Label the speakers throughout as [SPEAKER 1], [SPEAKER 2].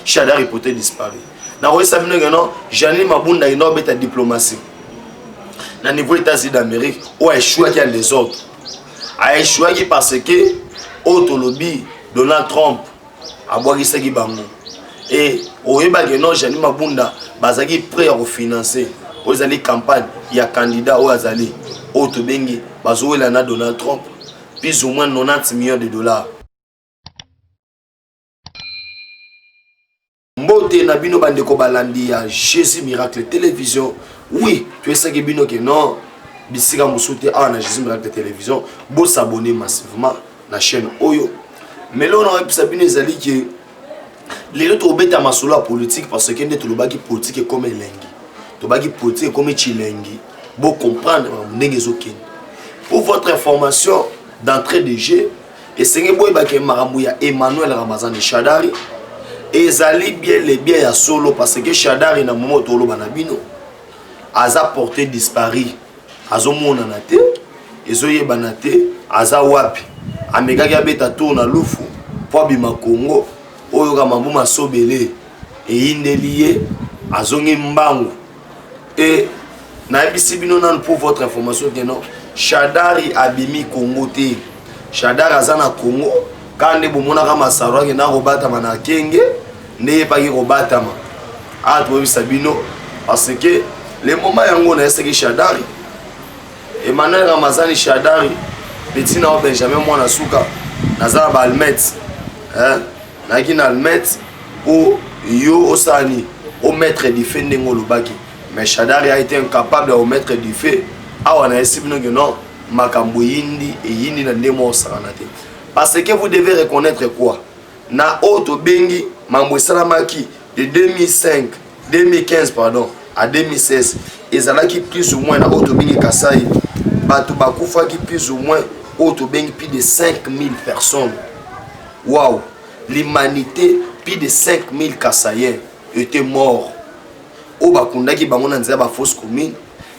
[SPEAKER 1] Shadari peut être disparu. Na rosa bino non, Janine Mabunda ino beta diplomatie. Na niveau États-Unis d'Amérique, ou a échoué qu'il y a des autres. A échoué parce que autre lobby Donald Trump a boire ça qui bango. Et au yeba que non Janine Mabunda bazaki prêt à financer. Aux allez campagne, il y a candidat au azali. Autre bengi bazo na Donald Trump plus ou moins 90 millions de dollars. Mbote na bino bandeko balandi ya Jésus Miracle Télévision. Oui, tu es ça que bino que non. Bisika musute a na Jésus Miracle Télévision. Bo s'abonner massivement na chaîne Oyo. Mais là on a pu sabine ezali que les autres obeta masolo politique parce que ndete lobaki politique comme elengi. Tobaki politique comme chilengi. Bo comprendre ndenge ezokende. Pour votre information d'entrée de jeu, et c'est que boy baki marambo ya Emmanuel Ramazani Shadari. Et Zali bien les biens ya solo parce que Shadari na moment tolo banabino aza porté disparu azo mona na te ezoye banate aza wapi amekaki abeta tour na lufu po bima Congo oyo ka mambo masobele e indelié azongi mbangu et na ebisi bino nan pour votre information que non Shadari abimi Congo te Shadari aza na Congo quand bomona ka masaro ke na robata mana kenge ne pas qui robatama a trouvé Sabino parce que les moments yango na est Shadari Emmanuel Ramazani Shadari petit na Benjamin Mwana Suka nazala ba almet na kina almet ou yo osani au maître du fait ndengo lobaki mais Shadari a été incapable au maître du fait awa na esibino que non makambo yindi et yindi na ndemo saranate parce que vous devez reconnaître quoi na auto bengi mambo salamaki de 2015 pardon à 2016 ezalaki plus ou moins na auto bengi Kasai batu bakufa ki plus ou moins auto bengi plus de 5000 personnes. Waouh, l'humanité plus de 5000 Kasaïens étaient morts au bakunda ki bango na nzela ba fausse commune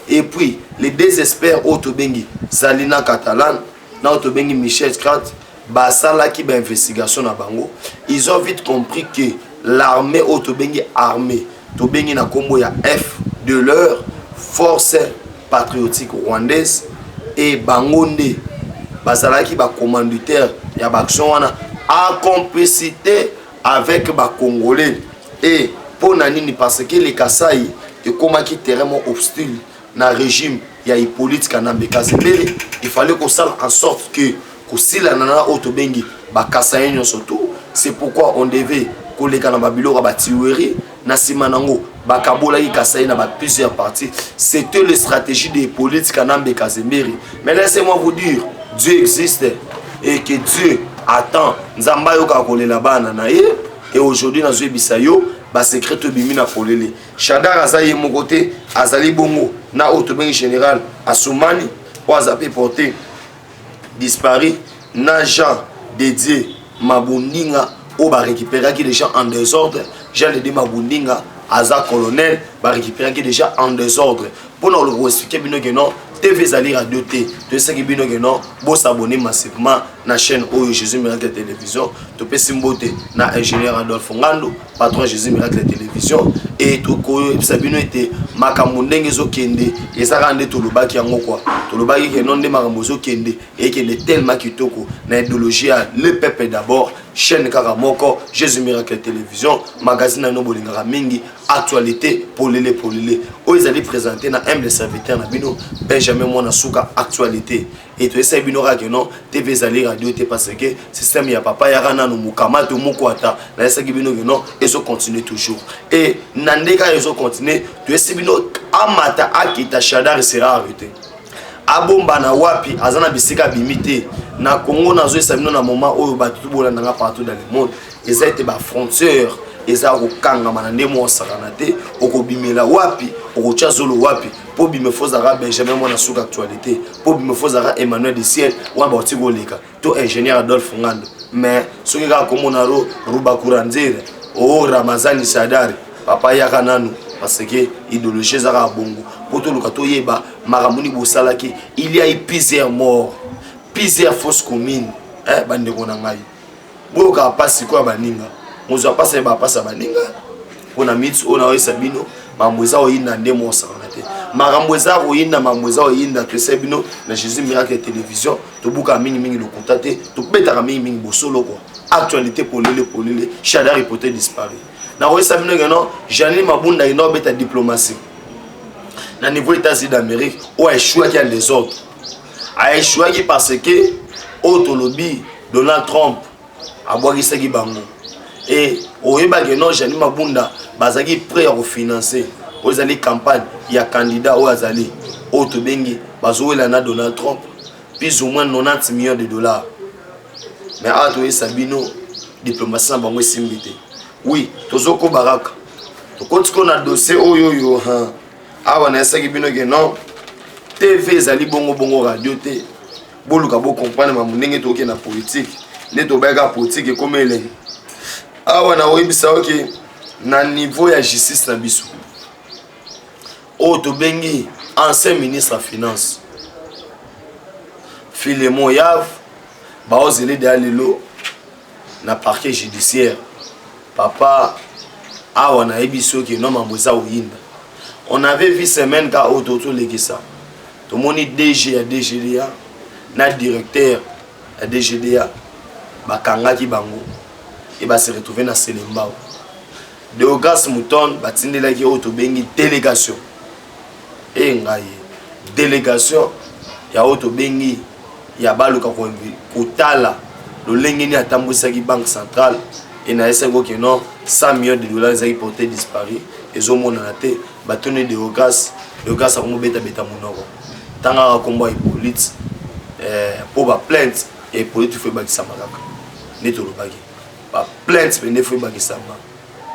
[SPEAKER 1] et puis les désespères auto bengi Zalina Catalan na auto bengi Michel Scrat basala ki ba investigation na bango ils ont vite compris que l'armée autobengi armée tobengi na kombo ya F de leur force patriotique rwandaise et bangonde basala ki ba commanditaire ya baction wana en complicité avec ba congolais et pour nani parce que les Kasai et comment qui terrain hostile na régime ya Hippolyte Kanambe Kazembeli il fallait qu'on sache en sorte que Kusila nana otobengi bakasayenyo surtout c'est pourquoi on devait koleka na babilo ba tiweri na simanango bakabola ikasaye na ba plusieurs parties c'était la stratégie des politiques Kanambe Kazemberi mais laissez-moi vous dire Dieu existe et que Dieu attend nzamba yo ka kolela bana na ye et aujourd'hui na zo bisayo ba secret to bimi na kolele Shadar azaye mon côté azali bongo na otobengi général Assoumani ou azape porter disparu n'agent dédié Mabundinga ou va récupérer qui déjà en désordre j'ai dit Mabundinga aza colonel va récupérer qui déjà en désordre pour nous le expliquer bien que non TV Zali Radio T de ce qui bien que non bon s'abonner massivement na chaîne Oyo Jésus Miracle Télévision to pe simbote na ingénieur Adolphe Ngando patron Jésus Miracle Télévision et to ko sabino était makambo ndenge zo kende ezaka nde to lobaki yango quoi to lobaki que non de makambo zo kende et que est tellement kitoko na idéologie le peuple d'abord chaîne Karamoko Jésus Miracle Télévision magazine no bolingaka mingi actualité pour les o ezali présenter na humble serviteur na bino Benjamin Mwana Suka actualité et to essaye bino ka que non TV Zali Radio T parce que système ya papa ya kana no mukamato mukwata na essaye bino que non et so continue toujours et nandeka ils ont continué to essaye bino amata akita Shadari sera arrêté abomba na wapi azana bisika bimité na Congo na zo essaye bino na moment oyo batu bolanda partout dans le monde ils étaient ba frontière eza kokanga manande mo sakanate okobimela wapi okocha zolo wapi po bime fozara Benjamin Mwana Suka actualité po bime fozara Emmanuel de Ciel wa bauti goleka to ingénieur Adolphe Ngando mais soki ka komonaro Ruba Kuranzere o Ramazani Shadari papa yaka nanu parce que idéologie zara bongo poto lukato yeba makamuni bosalaki il y a eu plusieurs morts plusieurs fausses communes bande kona ngai boka pasi kwa baninga mozo apasa ba pasa baninga pona mitsu ona oyi sabino mamweza oyinda nde mosa kanate makamweza oyinda mamweza oyinda to sabino na Jésus miracle télévision to buka mingi le contacter to betaka mingi bosolo quoi actualité polele Chadar hypothèse disparu na oyi sabino ngeno Janine Mabunda ino beta diplomatie na niveau États-Unis d'Amérique ou a échoué qui a des autres a échoué parce que autolobby Donald Trump a boire qui bango et oyeba que non Janine Mabunda bazaki prêt à financer aux années campagne il y a candidat au azali auto bengi bazoela na Donald Trump plus ou moins 90 millions de dollars mais à toi Sabino diplomatie na bango simbité oui tozoko baraka to kotiko na dossier oyo ha awa na esaki bino ke non TV ezali bongo radio te boluka bo comprendre ma munenge to ke na politique ne to beka politique comme ele awa na oyebisa oke na niveau ya justice na biso o to bengi ancien ministre de finance Philemon Yav ba ozele de alelo na parquet judiciaire papa awa na ebiso ke non mamboza oyinda on avait vu semaine ka autoto lekisa to moni DG ya DGDA na directeur ya DGDA bakangaki bango et ba se retrouver na Selembao Deogas Mouton batindelaki auto bengi délégation et ngai délégation ya auto bengi ya baluka kotala lolengeni atambwisaki banque centrale et na esengo ke non 100 millions de dollars ezaki porté disparu ezomona te batone Deogas akomo beta monoko tanga kombo Hippolyte pour ba plainte et Hippolyte fait bakisa makaka neto lobaki ba plainte mais ne fait bakisa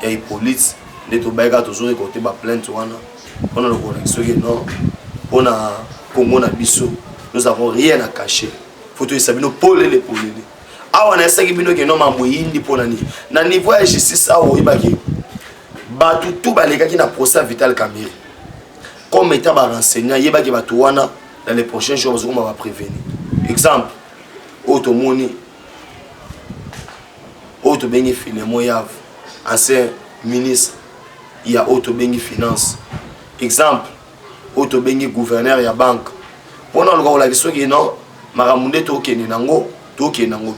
[SPEAKER 1] et Hippolyte neto baika toujours côté ba plainte wana on a le connexion que non on a Congo na biso nous avons rien à cacher faut tout sabino polele awa na esaki bino ke non mamoyindi pona ni na niveau ya justice awo ibaki batu tout balekaki na procès Vital Kamerhe comme état ba renseignant yebaki batu wana dans les prochains jours on va prévenir exemple automoni auto bengi Philemon Yav ancien ministre il y a auto bengi finance exemple auto bengi gouverneur ya banque pona lo la question que non maramunde to kene nango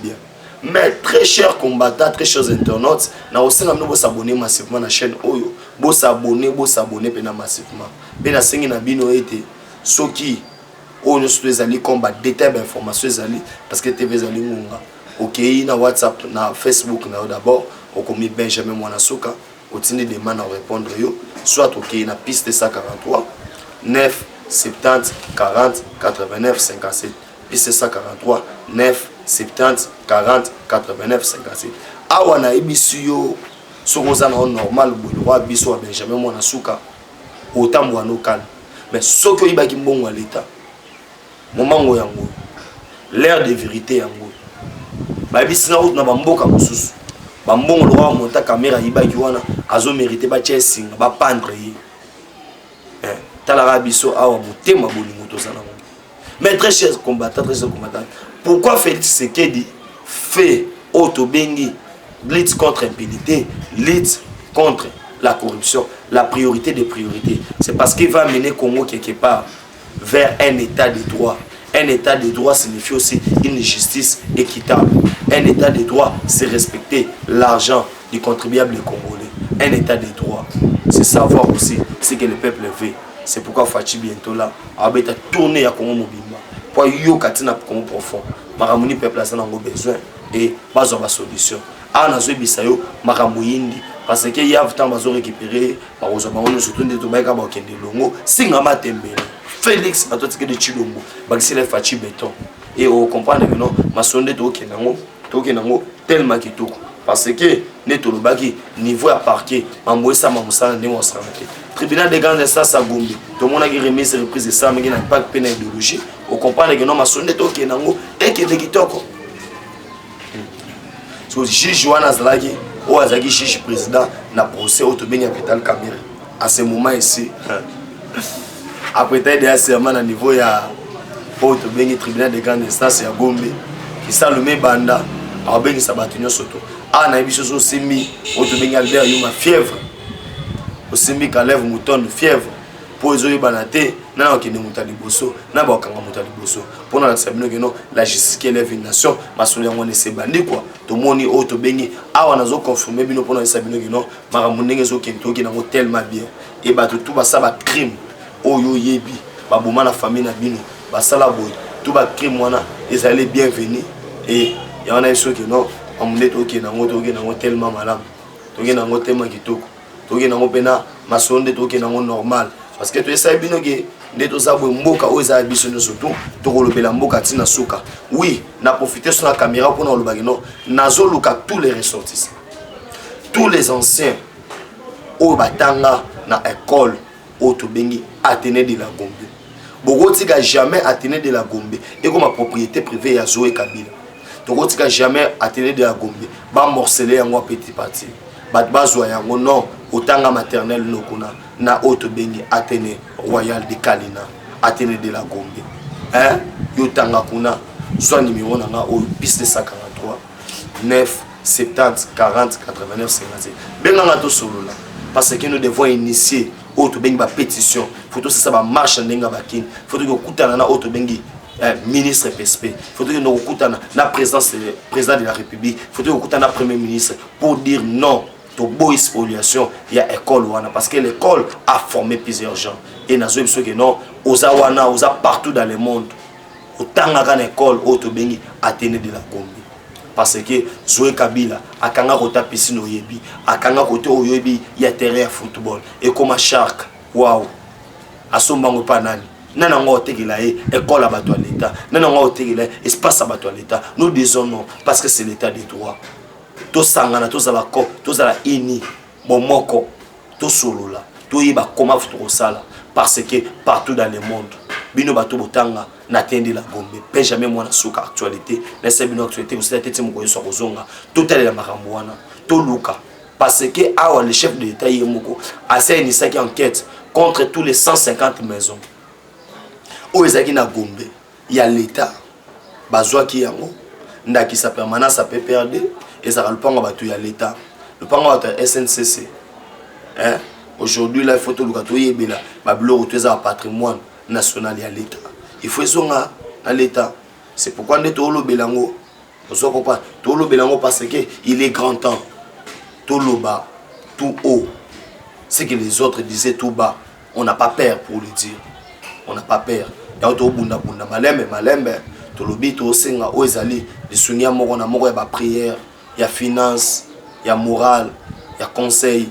[SPEAKER 1] bien mais très chers combattants très chers internautes na osenga mno s'abonner massivement na chaîne oyo s'abonner pena massivement pena sengi na bino ete soki oyo so ezali combat détail d'information ezali parce que TV ezali ngunga OK na WhatsApp na Facebook na d'abord okomi Benjamin Mwanasuka otindi demande à répondre yo soit OK na piste 143 9 70 40 89 57 piste 143 9 70 40 89 57 awa na ebisu yo sokoza na normal boulwa biso wa Benjamin Mwanasuka otambo no calme mais soki oyibaki mbongo ya l'état momango yango l'air de vérité yango babisina out na bamboka mosusu bambongo lo wa monta caméra yibaki wana azo mériter ba chesinga ba pendre yi talaka biso awa motema bolingo tozana ngo mais très chers combattants pourquoi Félix Tshisekedi fait auto bengi lutte contre l'impunité, lutte contre la corruption, la priorité des priorités? C'est parce qu'il va mener Congo quelque part vers un état de droit. Un état de droit signifie aussi une justice équitable. Un état de droit, c'est respecter l'argent du contribuable congolais. Un état de droit, c'est savoir aussi ce que le peuple veut. C'est pourquoi Fachi bientôt là, Abet a tourné à Congo Mobimba. Pour yo katina Congo profond. Maramuni peuple a besoin et pas de solution. Ah nazo bisayo maramuyindi parce que y a tant bazo récupérer par aux abonnés surtout des tobaika ba kende longo singama tembele. Félix a tout ce que de Chilombo, Baxi le Fachi béton. Et on comprend que non, ma sonde to kenango tellement kitoko. Parce que neto lobaki niveau à parquet, mamboisa mamusana ne on sramate. Tribunal de grande instance à Gombe. Tout le monde a remis reprise de ça mais il n'a pas de peine idéologie. On comprend que non ma sonde to kenango et que de kitoko. So juge Joana Zalagi ou Azagi juge président na procès au Vital Kamerhe. À ce moment ici après t'as serment à niveau ya auto bengi tribunal de grande instance ya Gombe qui ça le met banda a bengi sabatinyo soto Ah na biso so simbi oto benga Albert Yuma fièvre. Au simbi Caleb Mouton fièvre. Pour les banate na okende mutali boso na ba okanga mutali boso pour na sabino keno la justice qui élève une nation masolo yango ne se bandi quoi to moni oto bengi awa nazo confirmer bino pour na sabino keno mara munenge zo kento ki nango tellement bien et ba tout ba ça ba crime oyo yebi ba boma na famille na bino ba sala boy tout ba crime wana ezali bienvenue et ya wana eso keno amunde to ki nango tellement malam to ki nango tellement kitoko to ki nango pena masonde to ki nango normal. Parce que tu sais bien que les deux arbres mboka aux habitants surtout tu relèves la mboka tina suka. Oui, n'a profité sur la caméra pour nous le bagno. Nazo luka tous les ressortissants, tous les anciens au batanga na école au Tobengi Athénée de la Gombe. Bogotika jamais Athénée de la Gombe et comme ma propriété privée à Zoé Kabila. Bogotika jamais Athénée de la Gombe. Ba morceler en moi petit parti. Bat bazwa yango non otanga maternelle nokuna na auto bengi Athénée Royal de Kalina Athénée de la Gombe hein yotanga kuna soit numéro nanga au piste 143 9 70 40 89 57 benga to solo là parce que nous devons initier auto bengi ba pétition photo ça ba marche ndenga bakin photo ko kutana na auto bengi ministre PSP photo ko kutana na président de la République photo ko kutana premier ministre pour dire non to boy spoliation il y a école wana parce que l'école a formé plusieurs gens et nazo biso que non oza wana oza partout dans le monde otanga kana école auto bengi Athénée de la Gombe parce que Zoé Kabila akanga kota piscine oyebi akanga kote oyebi ya terrain de football et comme Shark waouh asombango pa nani nana ngo otekela école abato à l'état nana ngo otekela espace abato à l'état nous disons non parce que c'est l'état des droits. To sangana to zala ko to zala ini bomoko to solola to yiba comment faut sala parce que partout dans le monde bino bato botanga na tende la Gombe pe jamais moi na suka actualité na se bino actualité aussi la tete moko yeso kozonga to tele la makambo wana to luka parce que awa le chef de l'état yemoko a fait une enquête contre tous les 150 maisons o ezaki na Gombe il y a l'état bazwa ki yango ndaki sa permanence a PPRD. Et ça va le prendre à l'État. Le prendre à SNCC. Hein? Aujourd'hui, là, il faut tout le gâteau. Le patrimoine national et à l'État. Il faut être à l'État. C'est pourquoi nous sommes au Bélango. Nous sommes au Bélango parce qu'il est grand temps. Tout le bas, tout haut. Ce que les autres disaient tout bas. On n'a pas peur pour le dire. On n'a pas peur. Il y a tout bunda bunda. Malembe. Tout le bit au senga. Où ils allaient. Les souvenirs morts, on a mort et prière. Il y a finance, il y a morale, il y a conseil,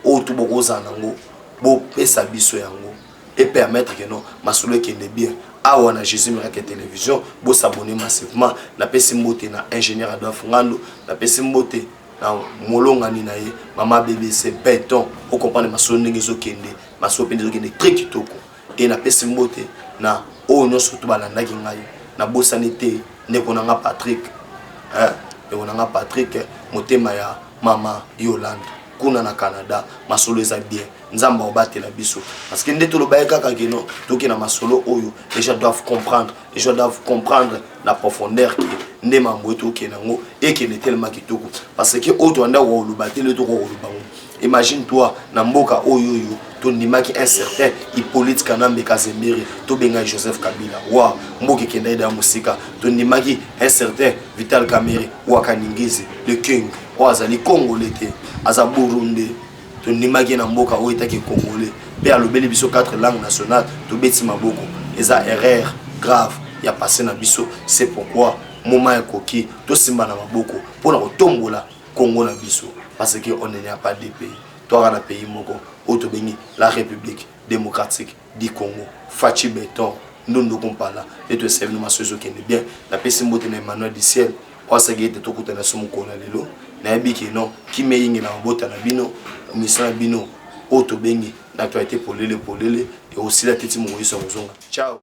[SPEAKER 1] auto bokoza nango, bo pesa biso yango et permettre que non masolo qui est bien. Awa na Jésus Miracle Télévision, bo s'abonner massivement, na pesi mbote na ingénieur Adolphe Ngando, na pesi mbote na molonga ni na ye, mama BBC béton, o comprendre masolo ngezo kende, masolo pendezo kende très kitoko. Et na pesi mbote na o no surtout balanda ki ngai, na bosanité ndeko nanga Patrick. Hein? Et on a Patrick motema ya mama Yolande kuna na Canada masolo eza bien nzamba obate la biso parce que ndeto lo baeka kakeno toki na masolo oyo les gens doivent comprendre la profondeur qui nde mambo to kenango et qui est tellement kitoko parce que auto anda wo lo bate le to ko lo bango imagine toi na mboka oyo yo to ndimaki incertain Hippolyte Kanambe Kazembere to benga Joseph Kabila wa mboka kenda da musika to ndimaki incertain Vital Kamerhe wa Kaningezi le king wa azali congolais te aza Burundi to ndimaki na mboka oyo itaki congolais pe alobeli biso 4 langues nationales to beti maboko eza erreur grave ya passé na biso c'est pourquoi moment ekoki to simba na maboko pona kotombola Congo na biso parce que on n'est pas des pays toi dans pays moko auto bengi la République démocratique du Congo Fachi Béton nous nous compala et to save nous masozo qui est bien la pesi mbote na Emmanuel du ciel o sagete to kutana somo kona lelo na yebiki non ki meyingi na mbota na bino misala bino auto bengi l'actualité polele et aussi la tete mo yiso mozonga ciao.